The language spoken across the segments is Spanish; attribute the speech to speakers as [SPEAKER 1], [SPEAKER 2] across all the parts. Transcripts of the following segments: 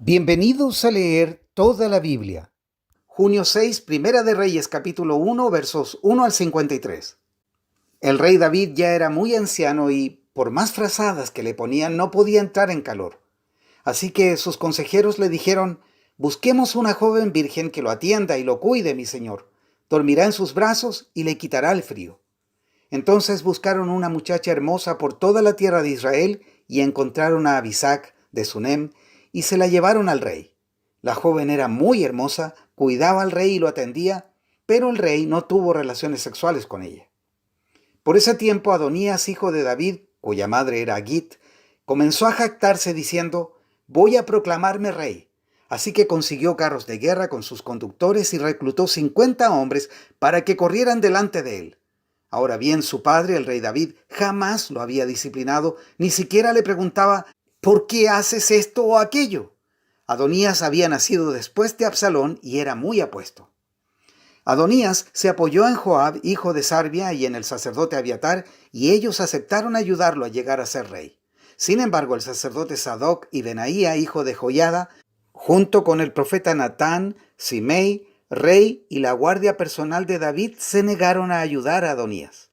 [SPEAKER 1] Bienvenidos a leer toda la Biblia. Junio 6, Primera de Reyes, capítulo 1, versos 1 al 53. El rey David ya era muy anciano y, por más frazadas que le ponían, no podía entrar en calor. Así que sus consejeros le dijeron: busquemos una joven virgen que lo atienda y lo cuide, mi señor. Dormirá en sus brazos y le quitará el frío. Entonces buscaron una muchacha hermosa por toda la tierra de Israel y encontraron a Abisac de Sunem y se la llevaron al rey. La joven era muy hermosa, cuidaba al rey y lo atendía, pero el rey no tuvo relaciones sexuales con ella. Por ese tiempo Adonías, hijo de David, cuya madre era Agit, comenzó a jactarse diciendo: voy a proclamarme rey. Así que consiguió carros de guerra con sus conductores y reclutó 50 hombres para que corrieran delante de él. Ahora bien, su padre, el rey David, jamás lo había disciplinado, ni siquiera le preguntaba: ¿por qué haces esto o aquello? Adonías había nacido después de Absalón y era muy apuesto. Adonías se apoyó en Joab, hijo de Sarvia, y en el sacerdote Abiatar, y ellos aceptaron ayudarlo a llegar a ser rey. Sin embargo, el sacerdote Sadoc y Benaía, hijo de Joiada, junto con el profeta Natán, Simei, rey y la guardia personal de David, se negaron a ayudar a Adonías.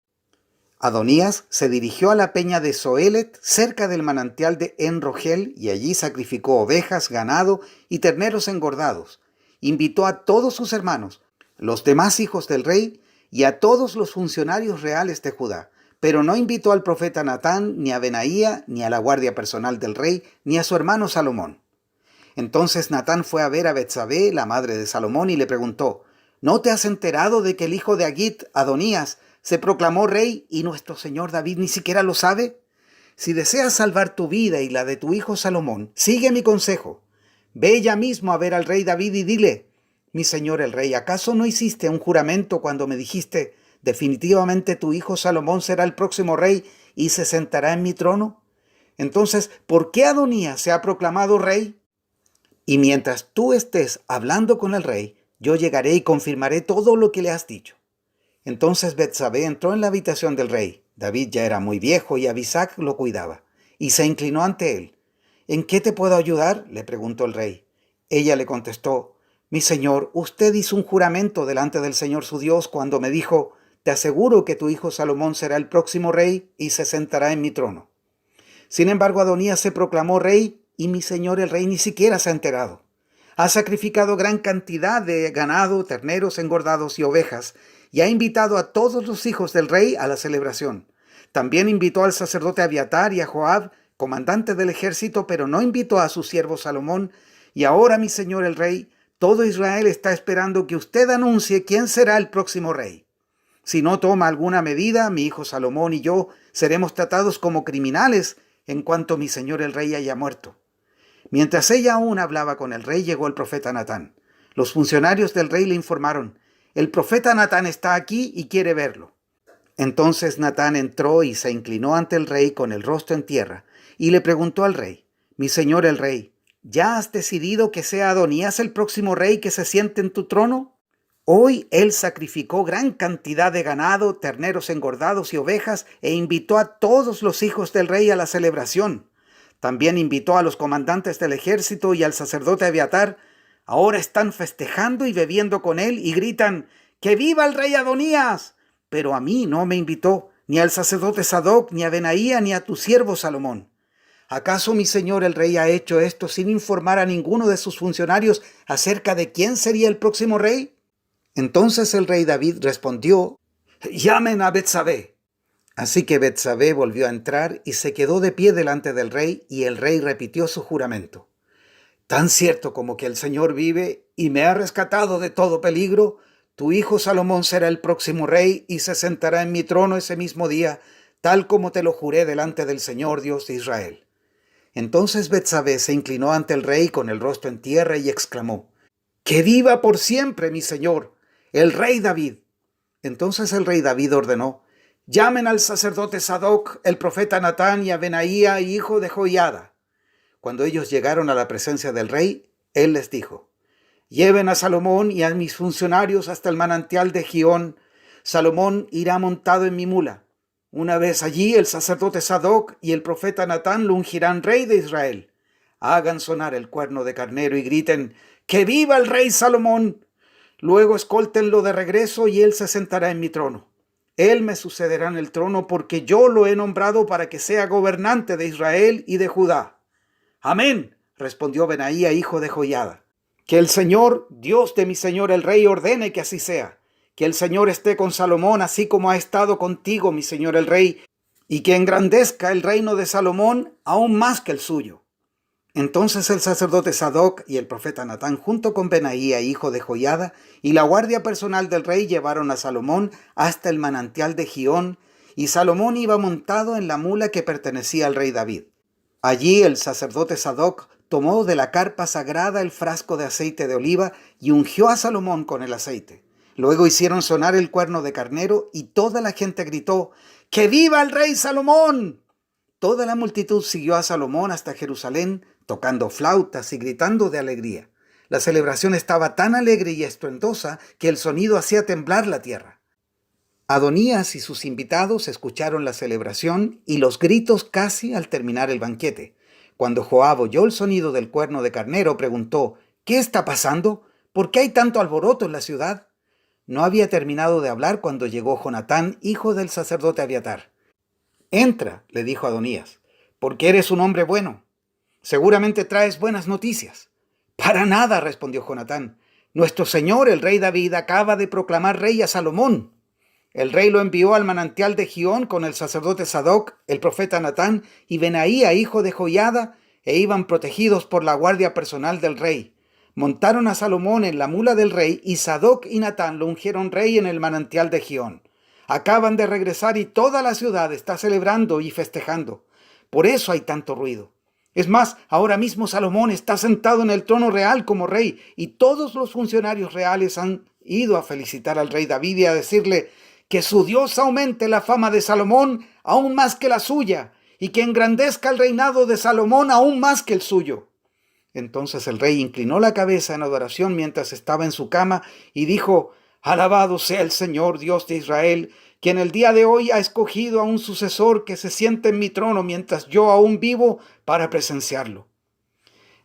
[SPEAKER 1] Adonías se dirigió a la peña de Zoelet, cerca del manantial de En-Rogel, y allí sacrificó ovejas, ganado y terneros engordados. Invitó a todos sus hermanos, los demás hijos del rey, y a todos los funcionarios reales de Judá, pero no invitó al profeta Natán, ni a Benaía, ni a la guardia personal del rey, ni a su hermano Salomón. Entonces Natán fue a ver a Betsabé, la madre de Salomón, y le preguntó: ¿no te has enterado de que el hijo de Agit, Adonías, se proclamó rey y nuestro señor David ni siquiera lo sabe? Si deseas salvar tu vida y la de tu hijo Salomón, sigue mi consejo. Ve ya mismo a ver al rey David y dile: mi señor el rey, ¿acaso no hiciste un juramento cuando me dijiste: definitivamente tu hijo Salomón será el próximo rey y se sentará en mi trono? Entonces, ¿por qué Adonías se ha proclamado rey? Y mientras tú estés hablando con el rey, yo llegaré y confirmaré todo lo que le has dicho. Entonces Betsabé entró en la habitación del rey. David ya era muy viejo y Abisac lo cuidaba, y se inclinó ante él. ¿En qué te puedo ayudar?, le preguntó el rey. Ella le contestó: mi señor, usted hizo un juramento delante del Señor su Dios cuando me dijo: te aseguro que tu hijo Salomón será el próximo rey y se sentará en mi trono. Sin embargo, Adonías se proclamó rey y mi señor el rey ni siquiera se ha enterado. Ha sacrificado gran cantidad de ganado, terneros engordados y ovejas, y ha invitado a todos los hijos del rey a la celebración. También invitó al sacerdote Abiatar y a Joab, comandante del ejército, pero no invitó a su siervo Salomón. Y ahora, mi señor el rey, todo Israel está esperando que usted anuncie quién será el próximo rey. Si no toma alguna medida, mi hijo Salomón y yo seremos tratados como criminales en cuanto mi señor el rey haya muerto. Mientras ella aún hablaba con el rey, llegó el profeta Natán. Los funcionarios del rey le informaron: el profeta Natán está aquí y quiere verlo. Entonces Natán entró y se inclinó ante el rey con el rostro en tierra, y le preguntó al rey: mi señor el rey, ¿ya has decidido que sea Adonías el próximo rey que se siente en tu trono? Hoy él sacrificó gran cantidad de ganado, terneros engordados y ovejas, e invitó a todos los hijos del rey a la celebración. También invitó a los comandantes del ejército y al sacerdote Abiatar. Ahora están festejando y bebiendo con él y gritan: ¡que viva el rey Adonías! Pero a mí no me invitó, ni al sacerdote Sadoc, ni a Benaía, ni a tu siervo Salomón. ¿Acaso mi señor el rey ha hecho esto sin informar a ninguno de sus funcionarios acerca de quién sería el próximo rey? Entonces el rey David respondió: llamen a Betsabé. Así que Betsabé volvió a entrar y se quedó de pie delante del rey, y el rey repitió su juramento: tan cierto como que el Señor vive y me ha rescatado de todo peligro, tu hijo Salomón será el próximo rey y se sentará en mi trono ese mismo día, tal como te lo juré delante del Señor Dios de Israel. Entonces Betsabé se inclinó ante el rey con el rostro en tierra y exclamó: ¡que viva por siempre mi señor, el rey David! Entonces el rey David ordenó: llamen al sacerdote Sadoc, el profeta Natán y a Benaía, hijo de Joiada. Cuando ellos llegaron a la presencia del rey, él les dijo: lleven a Salomón y a mis funcionarios hasta el manantial de Gihón. Salomón irá montado en mi mula. Una vez allí, el sacerdote Sadoc y el profeta Natán lo ungirán rey de Israel. hagan sonar el cuerno de carnero y griten: ¡Que viva el rey Salomón! Luego escóltenlo de regreso y él se sentará en mi trono. Él me sucederá en el trono porque yo lo he nombrado para que sea gobernante de Israel y de Judá. Amén, respondió Benaía, hijo de Joiada. Que el Señor, Dios de mi señor el rey, ordene que así sea. Que el Señor esté con Salomón, así como ha estado contigo, mi señor el rey, y que engrandezca el reino de Salomón aún más que el suyo. Entonces el sacerdote Sadoc y el profeta Natán, junto con Benaía, hijo de Joiada, y la guardia personal del rey, llevaron a Salomón hasta el manantial de Gihón, y Salomón iba montado en la mula que pertenecía al rey David. Allí el sacerdote Sadoc tomó de la carpa sagrada el frasco de aceite de oliva y ungió a Salomón con el aceite. Luego hicieron sonar el cuerno de carnero y toda la gente gritó: ¡Que viva el rey Salomón! Toda la multitud siguió a Salomón hasta Jerusalén, tocando flautas y gritando de alegría. La celebración estaba tan alegre y estruendosa que el sonido hacía temblar la tierra. Adonías y sus invitados escucharon la celebración y los gritos casi al terminar el banquete. Cuando Joab oyó el sonido del cuerno de carnero, preguntó: ¿Qué está pasando? ¿Por qué hay tanto alboroto en la ciudad? No había terminado de hablar cuando llegó Jonatán, hijo del sacerdote Abiatar. Entra, le dijo Adonías, porque eres un hombre bueno. Seguramente traes buenas noticias. Para nada, respondió Jonatán. Nuestro señor, el rey David, acaba de proclamar rey a Salomón. El rey lo envió al manantial de Gihón con el sacerdote Sadoc, el profeta Natán y Benaía, hijo de Joiada, e iban protegidos por la guardia personal del rey. Montaron a Salomón en la mula del rey y Sadoc y Natán lo ungieron rey en el manantial de Gihón. Acaban de regresar y toda la ciudad está celebrando y festejando. Por eso hay tanto ruido. Es más, ahora mismo Salomón está sentado en el trono real como rey y todos los funcionarios reales han ido a felicitar al rey David y a decirle que su Dios aumente la fama de Salomón aún más que la suya y que engrandezca el reinado de Salomón aún más que el suyo. Entonces el rey inclinó la cabeza en adoración mientras estaba en su cama y dijo: Alabado sea el Señor Dios de Israel, quien el día de hoy ha escogido a un sucesor que se siente en mi trono mientras yo aún vivo para presenciarlo.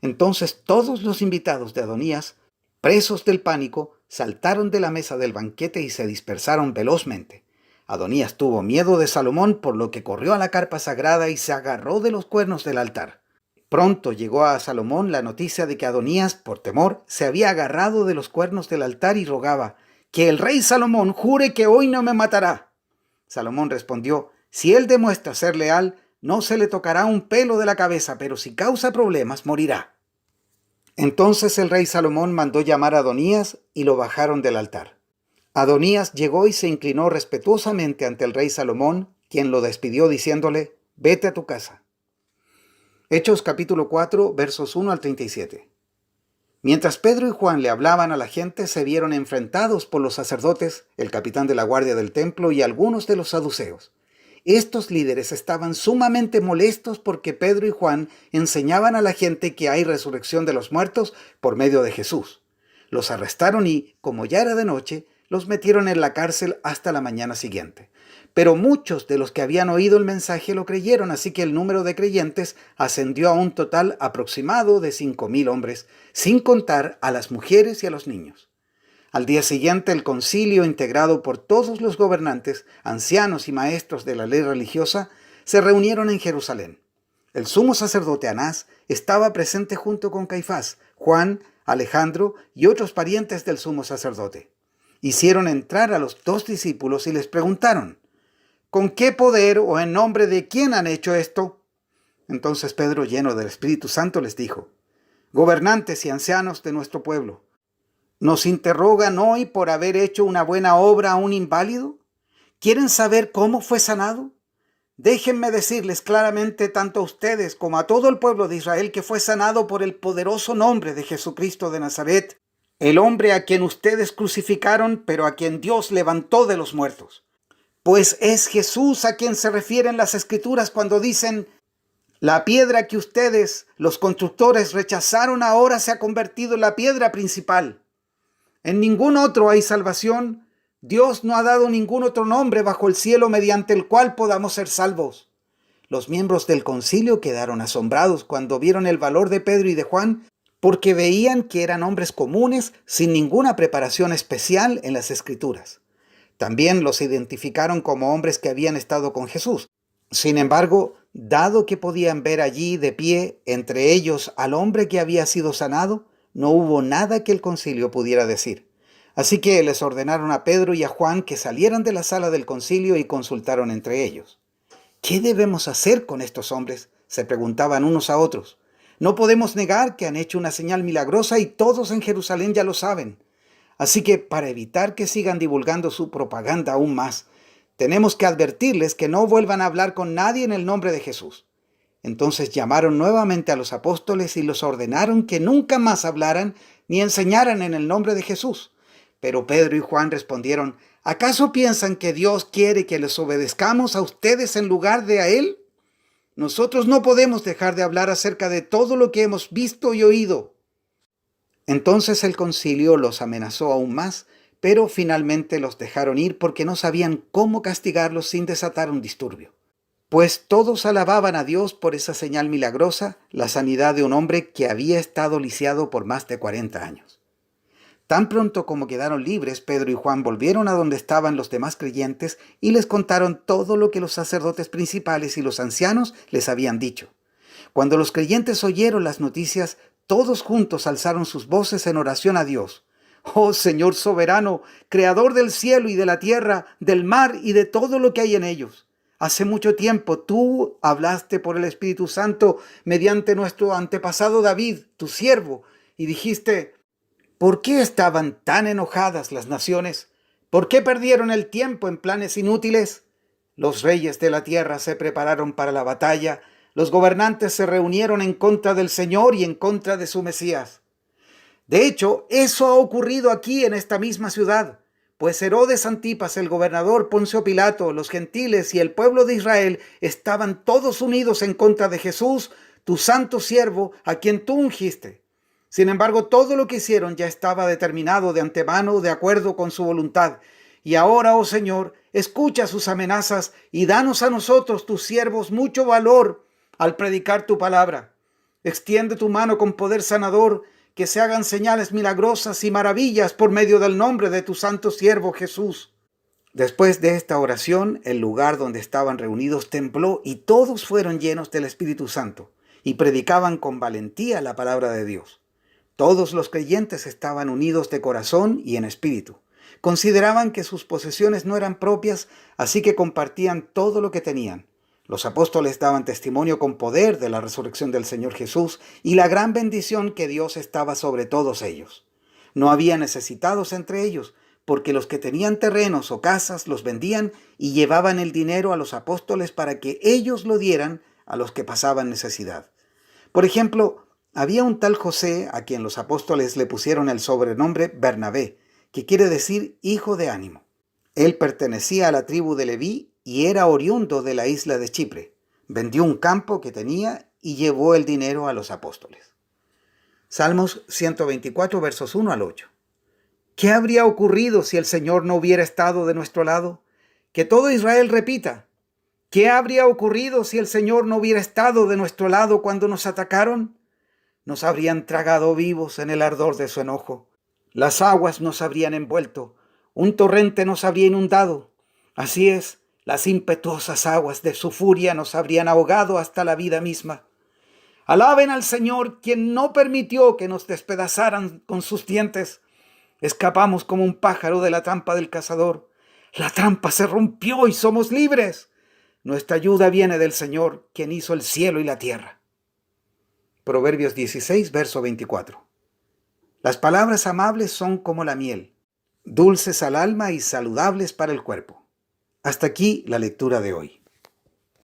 [SPEAKER 1] Entonces todos los invitados de Adonías, presos del pánico, saltaron de la mesa del banquete y se dispersaron velozmente. Adonías tuvo miedo de Salomón, por lo que corrió a la carpa sagrada y se agarró de los cuernos del altar. Pronto llegó a Salomón la noticia de que Adonías, por temor, se había agarrado de los cuernos del altar y rogaba: que el rey Salomón jure que hoy no me matará. Salomón respondió: si él demuestra ser leal, no se le tocará un pelo de la cabeza, pero si causa problemas, morirá. Entonces el rey Salomón mandó llamar a Adonías y lo bajaron del altar. Adonías llegó y se inclinó respetuosamente ante el rey Salomón, quien lo despidió diciéndole: vete a tu casa. Hechos capítulo 4, versos 1 al 37. Mientras Pedro y Juan le hablaban a la gente, se vieron enfrentados por los sacerdotes, el capitán de la guardia del templo y algunos de los saduceos. Estos líderes estaban sumamente molestos porque Pedro y Juan enseñaban a la gente que hay resurrección de los muertos por medio de Jesús. Los arrestaron y, como ya era de noche, los metieron en la cárcel hasta la mañana siguiente. Pero muchos de los que habían oído el mensaje lo creyeron, así que el número de creyentes ascendió a un total aproximado de 5,000 hombres, sin contar a las mujeres y a los niños. Al día siguiente, el concilio, integrado por todos los gobernantes, ancianos y maestros de la ley religiosa, se reunieron en Jerusalén. El sumo sacerdote Anás estaba presente junto con Caifás, Juan, Alejandro y otros parientes del sumo sacerdote. Hicieron entrar a los 2 discípulos y les preguntaron: ¿con qué poder o en nombre de quién han hecho esto? Entonces Pedro, lleno del Espíritu Santo, les dijo: gobernantes y ancianos de nuestro pueblo, ¿nos interrogan hoy por haber hecho una buena obra a un inválido? ¿Quieren saber cómo fue sanado? Déjenme decirles claramente tanto a ustedes como a todo el pueblo de Israel que fue sanado por el poderoso nombre de Jesucristo de Nazaret, el hombre a quien ustedes crucificaron, pero a quien Dios levantó de los muertos. Pues es Jesús a quien se refieren las Escrituras cuando dicen: la piedra que ustedes, los constructores, rechazaron ahora se ha convertido en la piedra principal. En ningún otro hay salvación. Dios no ha dado ningún otro nombre bajo el cielo mediante el cual podamos ser salvos. los miembros del concilio quedaron asombrados cuando vieron el valor de Pedro y de Juan, porque veían que eran hombres comunes sin ninguna preparación especial en las Escrituras. También los identificaron como hombres que habían estado con Jesús. Sin embargo, dado que podían ver allí de pie entre ellos al hombre que había sido sanado, no hubo nada que el concilio pudiera decir. Así que les ordenaron a Pedro y a Juan que salieran de la sala del concilio y consultaron entre ellos. ¿Qué debemos hacer con estos hombres?, se preguntaban unos a otros. No podemos negar que han hecho una señal milagrosa y todos en Jerusalén ya lo saben. Así que para evitar que sigan divulgando su propaganda aún más, tenemos que advertirles que no vuelvan a hablar con nadie en el nombre de Jesús. Entonces llamaron nuevamente a los apóstoles y los ordenaron que nunca más hablaran ni enseñaran en el nombre de Jesús. Pero Pedro y Juan respondieron: ¿acaso piensan que Dios quiere que les obedezcamos a ustedes en lugar de a Él? Nosotros no podemos dejar de hablar acerca de todo lo que hemos visto y oído. Entonces el concilio los amenazó aún más, pero finalmente los dejaron ir porque no sabían cómo castigarlos sin desatar un disturbio. Pues todos alababan a Dios por esa señal milagrosa, la sanidad de un hombre que había estado lisiado por más de 40 años. Tan pronto como quedaron libres, Pedro y Juan volvieron a donde estaban los demás creyentes y les contaron todo lo que los sacerdotes principales y los ancianos les habían dicho. Cuando los creyentes oyeron las noticias, todos juntos alzaron sus voces en oración a Dios. «Oh Señor soberano, creador del cielo y de la tierra, del mar y de todo lo que hay en ellos. Hace mucho tiempo tú hablaste por el Espíritu Santo mediante nuestro antepasado David, tu siervo, y dijiste: ¿por qué estaban tan enojadas las naciones? ¿Por qué perdieron el tiempo en planes inútiles? Los reyes de la tierra se prepararon para la batalla, los gobernantes se reunieron en contra del Señor y en contra de su Mesías. De hecho, eso ha ocurrido aquí en esta misma ciudad, pues Herodes Antipas, el gobernador, Poncio Pilato, los gentiles y el pueblo de Israel estaban todos unidos en contra de Jesús, tu santo siervo, a quien tú ungiste. Sin embargo, todo lo que hicieron ya estaba determinado de antemano de acuerdo con su voluntad. Y ahora, oh Señor, escucha sus amenazas y danos a nosotros, tus siervos, mucho valor al predicar tu palabra. Extiende tu mano con poder sanador, que se hagan señales milagrosas y maravillas por medio del nombre de tu santo siervo Jesús». Después de esta oración, el lugar donde estaban reunidos tembló y todos fueron llenos del Espíritu Santo y predicaban con valentía la palabra de Dios. Todos los creyentes estaban unidos de corazón y en espíritu. Consideraban que sus posesiones no eran propias, así que compartían todo lo que tenían. Los apóstoles daban testimonio con poder de la resurrección del Señor Jesús y la gran bendición que Dios estaba sobre todos ellos. No había necesitados entre ellos, porque los que tenían terrenos o casas los vendían y llevaban el dinero a los apóstoles para que ellos lo dieran a los que pasaban necesidad. Por ejemplo, había un tal José a quien los apóstoles le pusieron el sobrenombre Bernabé, que quiere decir hijo de ánimo. Él pertenecía a la tribu de Leví y era oriundo de la isla de Chipre. Vendió un campo que tenía y llevó el dinero a los apóstoles. Salmos 124, versos 1 al 8. ¿Qué habría ocurrido si el Señor no hubiera estado de nuestro lado? Que todo Israel repita: ¿qué habría ocurrido si el Señor no hubiera estado de nuestro lado cuando nos atacaron? Nos habrían tragado vivos en el ardor de su enojo. Las aguas nos habrían envuelto, un torrente nos habría inundado. Así es, las impetuosas aguas de su furia nos habrían ahogado hasta la vida misma. Alaben al Señor, quien no permitió que nos despedazaran con sus dientes. Escapamos como un pájaro de la trampa del cazador. La trampa se rompió y somos libres. Nuestra ayuda viene del Señor, quien hizo el cielo y la tierra. Proverbios 16, verso 24. Las palabras amables son como la miel, dulces al alma y saludables para el cuerpo. Hasta aquí la lectura de hoy.